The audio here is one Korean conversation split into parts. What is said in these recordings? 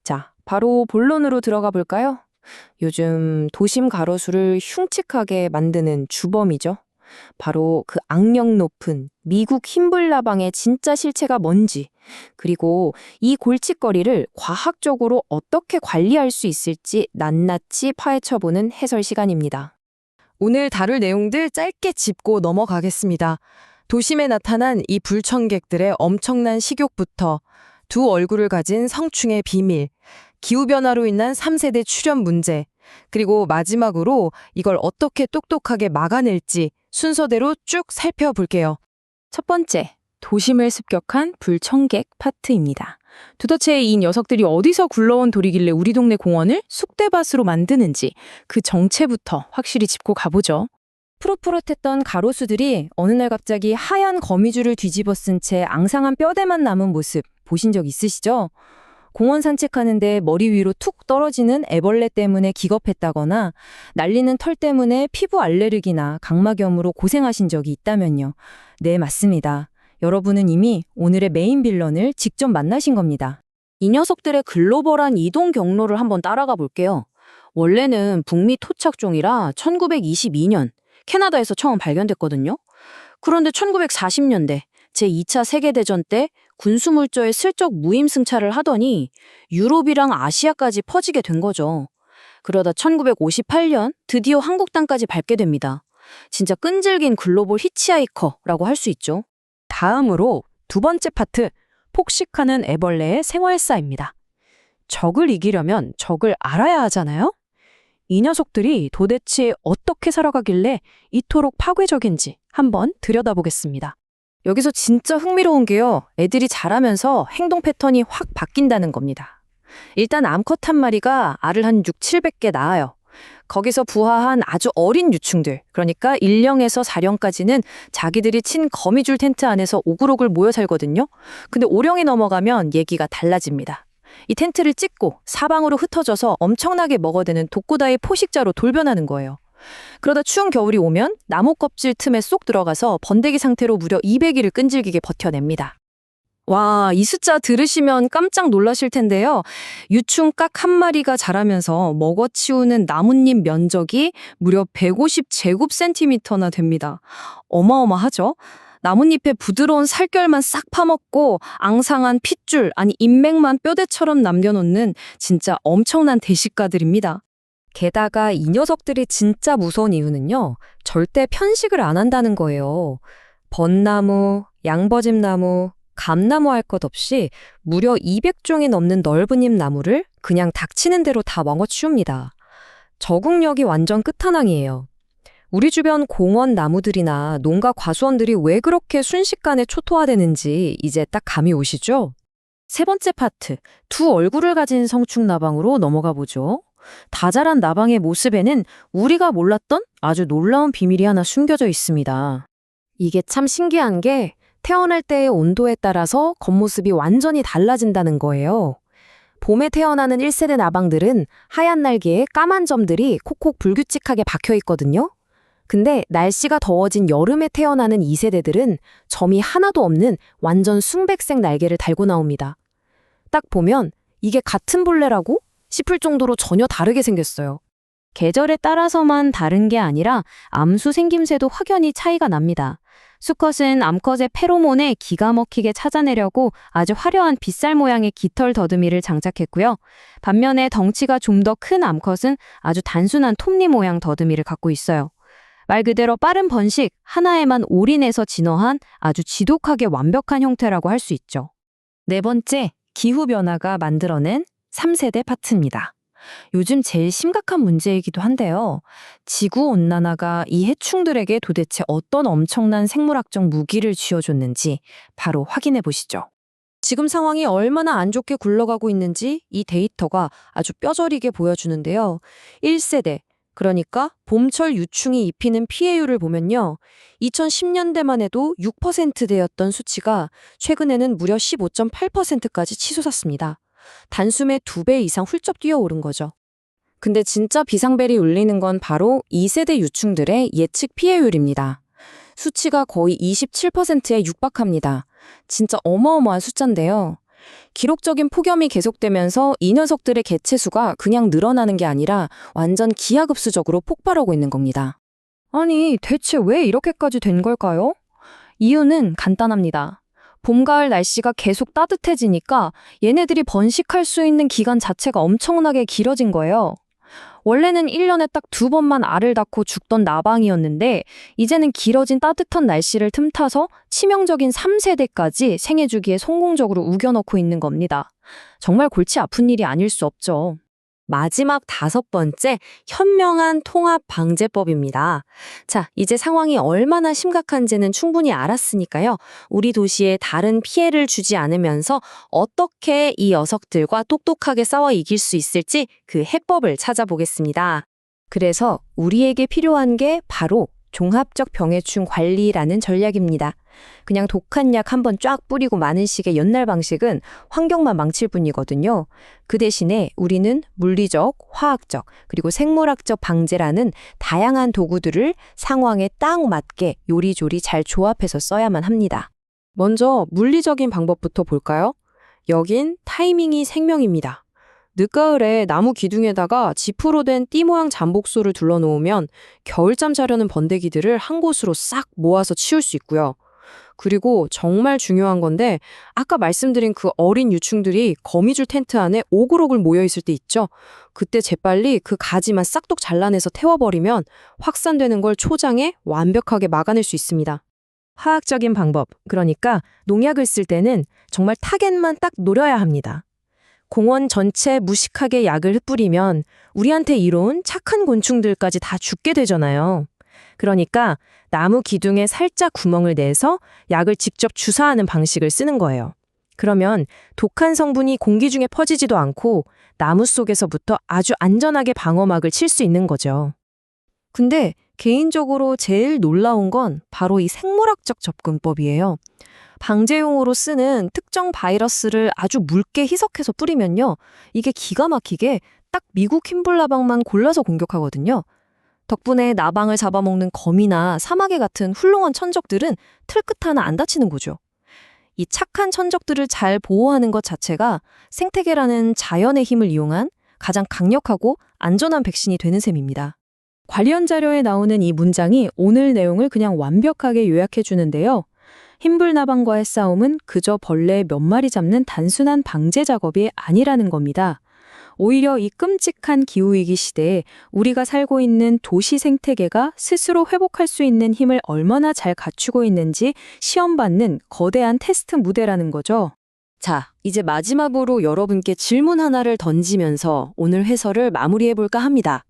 자, 바로 본론으로 들어가 볼까요? 요즘 도심 가로수를 흉측하게 만드는 주범이죠. 바로 그 악력 높은 미국 흰불나방의 진짜 실체가 뭔지, 그리고 이 골칫거리를 과학적으로 어떻게 관리할 수 있을지 낱낱이 파헤쳐보는 해설 시간입니다. 오늘 다룰 내용들 짧게 짚고 넘어가겠습니다. 도심에 나타난 이 불청객들의 엄청난 식욕부터 두 얼굴을 가진 성충의 비밀, 기후변화로 인한 3세대 출현 문제, 그리고 마지막으로 이걸 어떻게 똑똑하게 막아낼지 순서대로 쭉 살펴볼게요. 첫 번째, 도심을 습격한 불청객 파트입니다. 도대체 이 녀석들이 어디서 굴러온 돌이길래 우리 동네 공원을 쑥대밭으로 만드는지 그 정체부터 확실히 짚고 가보죠. 푸릇푸릇했던 가로수들이 어느 날 갑자기 하얀 거미줄을 뒤집어 쓴 채 앙상한 뼈대만 남은 모습 보신 적 있으시죠? 공원 산책하는데 머리 위로 툭 떨어지는 애벌레 때문에 기겁했다거나 날리는 털 때문에 피부 알레르기나 각막염으로 고생하신 적이 있다면요. 네, 맞습니다. 여러분은 이미 오늘의 메인 빌런을 직접 만나신 겁니다. 이 녀석들의 글로벌한 이동 경로를 한번 따라가 볼게요. 원래는 북미 토착종이라 1922년 캐나다에서 처음 발견됐거든요. 그런데 1940년대 제2차 세계대전 때 군수물조에 슬쩍 무임승차를 하더니 유럽이랑 아시아까지 퍼지게 된 거죠. 그러다 1958년 드디어 한국 땅까지 밟게 됩니다. 진짜 끈질긴 글로벌 히치하이커라고 할 수 있죠. 다음으로 두 번째 파트, 폭식하는 애벌레의 생활사입니다. 적을 이기려면 적을 알아야 하잖아요? 이 녀석들이 도대체 어떻게 살아가길래 이토록 파괴적인지 한번 들여다보겠습니다. 여기서 진짜 흥미로운 게요. 애들이 자라면서 행동 패턴이 확 바뀐다는 겁니다. 일단 암컷 한 마리가 알을 한 6, 700개 낳아요. 거기서 부화한 아주 어린 유충들, 그러니까 1령에서 4령까지는 자기들이 친 거미줄 텐트 안에서 오글오글 모여 살거든요. 근데 5령이 넘어가면 얘기가 달라집니다. 이 텐트를 찢고 사방으로 흩어져서 엄청나게 먹어대는 독고다이 포식자로 돌변하는 거예요. 그러다 추운 겨울이 오면 나무 껍질 틈에 쏙 들어가서 번데기 상태로 무려 200일을 끈질기게 버텨냅니다. 와, 이 숫자 들으시면 깜짝 놀라실 텐데요. 유충 깍 한 마리가 자라면서 먹어치우는 나뭇잎 면적이 무려 150제곱센티미터나 됩니다. 어마어마하죠? 나뭇잎에 부드러운 살결만 싹 파먹고 앙상한 핏줄, 아니 인맥만 뼈대처럼 남겨놓는 진짜 엄청난 대식가들입니다. 게다가 이 녀석들이 진짜 무서운 이유는요. 절대 편식을 안 한다는 거예요. 벚나무, 양버짐나무, 감나무 할 것 없이 무려 200종이 넘는 넓은 잎 나무를 그냥 닥치는 대로 다 먹어치웁니다. 적응력이 완전 끝판왕이에요. 우리 주변 공원 나무들이나 농가 과수원들이 왜 그렇게 순식간에 초토화되는지 이제 딱 감이 오시죠? 세 번째 파트, 두 얼굴을 가진 성충나방으로 넘어가 보죠. 다 자란 나방의 모습에는 우리가 몰랐던 아주 놀라운 비밀이 하나 숨겨져 있습니다. 이게 참 신기한 게 태어날 때의 온도에 따라서 겉모습이 완전히 달라진다는 거예요. 봄에 태어나는 1세대 나방들은 하얀 날개에 까만 점들이 콕콕 불규칙하게 박혀 있거든요. 근데 날씨가 더워진 여름에 태어나는 2세대들은 점이 하나도 없는 완전 숭백색 날개를 달고 나옵니다. 딱 보면 이게 같은 벌레라고 싶을 정도로 전혀 다르게 생겼어요. 계절에 따라서만 다른 게 아니라 암수 생김새도 확연히 차이가 납니다. 수컷은 암컷의 페로몬에 기가 막히게 찾아내려고 아주 화려한 빗살 모양의 깃털 더듬이를 장착했고요. 반면에 덩치가 좀 더 큰 암컷은 아주 단순한 톱니 모양 더듬이를 갖고 있어요. 말 그대로 빠른 번식, 하나에만 올인해서 진화한 아주 지독하게 완벽한 형태라고 할 수 있죠. 네 번째, 기후변화가 만들어낸 3세대 파트입니다. 요즘 제일 심각한 문제이기도 한데요. 지구온난화가 이 해충들에게 도대체 어떤 엄청난 생물학적 무기를 쥐어줬는지 바로 확인해 보시죠. 지금 상황이 얼마나 안 좋게 굴러가고 있는지 이 데이터가 아주 뼈저리게 보여주는데요. 1세대, 그러니까 봄철 유충이 입히는 피해율을 보면요. 2010년대만 해도 6%대였던 수치가 최근에는 무려 15.8%까지 치솟았습니다. 단숨에 2배 이상 훌쩍 뛰어오른 거죠. 근데 진짜 비상벨이 울리는 건 바로 2세대 유충들의 예측 피해율입니다. 수치가 거의 27%에 육박합니다. 진짜 어마어마한 숫자인데요. 기록적인 폭염이 계속되면서 이 녀석들의 개체수가 그냥 늘어나는 게 아니라 완전 기하급수적으로 폭발하고 있는 겁니다. 아니, 대체 왜 이렇게까지 된 걸까요? 이유는 간단합니다. 봄, 가을 날씨가 계속 따뜻해지니까 얘네들이 번식할 수 있는 기간 자체가 엄청나게 길어진 거예요. 원래는 1년에 딱 2번만 알을 낳고 죽던 나방이었는데 이제는 길어진 따뜻한 날씨를 틈타서 치명적인 3세대까지 생애 주기에 성공적으로 우겨넣고 있는 겁니다. 정말 골치 아픈 일이 아닐 수 없죠. 마지막 5번째, 현명한 통합 방제법입니다. 자, 이제 상황이 얼마나 심각한지는 충분히 알았으니까요. 우리 도시에 다른 피해를 주지 않으면서 어떻게 이 녀석들과 똑똑하게 싸워 이길 수 있을지 그 해법을 찾아보겠습니다. 그래서 우리에게 필요한 게 바로 종합적 병해충 관리라는 전략입니다. 그냥 독한 약 한번 쫙 뿌리고 마는 식의 옛날 방식은 환경만 망칠 뿐이거든요. 그 대신에 우리는 물리적, 화학적, 그리고 생물학적 방제라는 다양한 도구들을 상황에 딱 맞게 요리조리 잘 조합해서 써야만 합니다. 먼저 물리적인 방법부터 볼까요? 여긴 타이밍이 생명입니다. 늦가을에 나무 기둥에다가 지프로 된 띠 모양 잠복소를 둘러놓으면 겨울잠 자려는 번데기들을 한 곳으로 싹 모아서 치울 수 있고요. 그리고 정말 중요한 건데 아까 말씀드린 그 어린 유충들이 거미줄 텐트 안에 오글오글 모여있을 때 있죠? 그때 재빨리 그 가지만 싹둑 잘라내서 태워버리면 확산되는 걸 초장에 완벽하게 막아낼 수 있습니다. 화학적인 방법, 그러니까 농약을 쓸 때는 정말 타겟만 딱 노려야 합니다. 공원 전체 무식하게 약을 뿌리면 우리한테 이로운 착한 곤충들까지 다 죽게 되잖아요. 그러니까 나무 기둥에 살짝 구멍을 내서 약을 직접 주사하는 방식을 쓰는 거예요. 그러면 독한 성분이 공기 중에 퍼지지도 않고 나무 속에서부터 아주 안전하게 방어막을 칠 수 있는 거죠. 근데 개인적으로 제일 놀라운 건 바로 이 생물학적 접근법이에요. 방제용으로 쓰는 특정 바이러스를 아주 묽게 희석해서 뿌리면요. 이게 기가 막히게 딱 미국 흰불나방만 골라서 공격하거든요. 덕분에 나방을 잡아먹는 거미나 사마개 같은 훌륭한 천적들은 틀끝 하나 안 다치는 거죠. 이 착한 천적들을 잘 보호하는 것 자체가 생태계라는 자연의 힘을 이용한 가장 강력하고 안전한 백신이 되는 셈입니다. 관련 자료에 나오는 이 문장이 오늘 내용을 그냥 완벽하게 요약해 주는데요. 흰불나방과의 싸움은 그저 벌레 몇 마리 잡는 단순한 방제 작업이 아니라는 겁니다. 오히려 이 끔찍한 기후위기 시대에 우리가 살고 있는 도시 생태계가 스스로 회복할 수 있는 힘을 얼마나 잘 갖추고 있는지 시험받는 거대한 테스트 무대라는 거죠. 자, 이제 마지막으로 여러분께 질문 하나를 던지면서 오늘 해설을 마무리해볼까 합니다.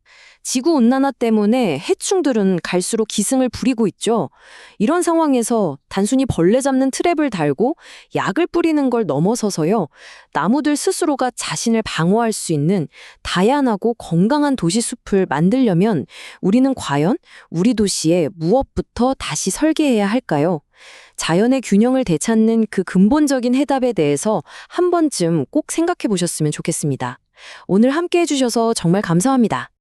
지구온난화 때문에 해충들은 갈수록 기승을 부리고 있죠. 이런 상황에서 단순히 벌레 잡는 트랩을 달고 약을 뿌리는 걸 넘어서서요. 나무들 스스로가 자신을 방어할 수 있는 다양하고 건강한 도시숲을 만들려면 우리는 과연 우리 도시에 무엇부터 다시 설계해야 할까요? 자연의 균형을 되찾는 그 근본적인 해답에 대해서 한 번쯤 꼭 생각해 보셨으면 좋겠습니다. 오늘 함께 해주셔서 정말 감사합니다.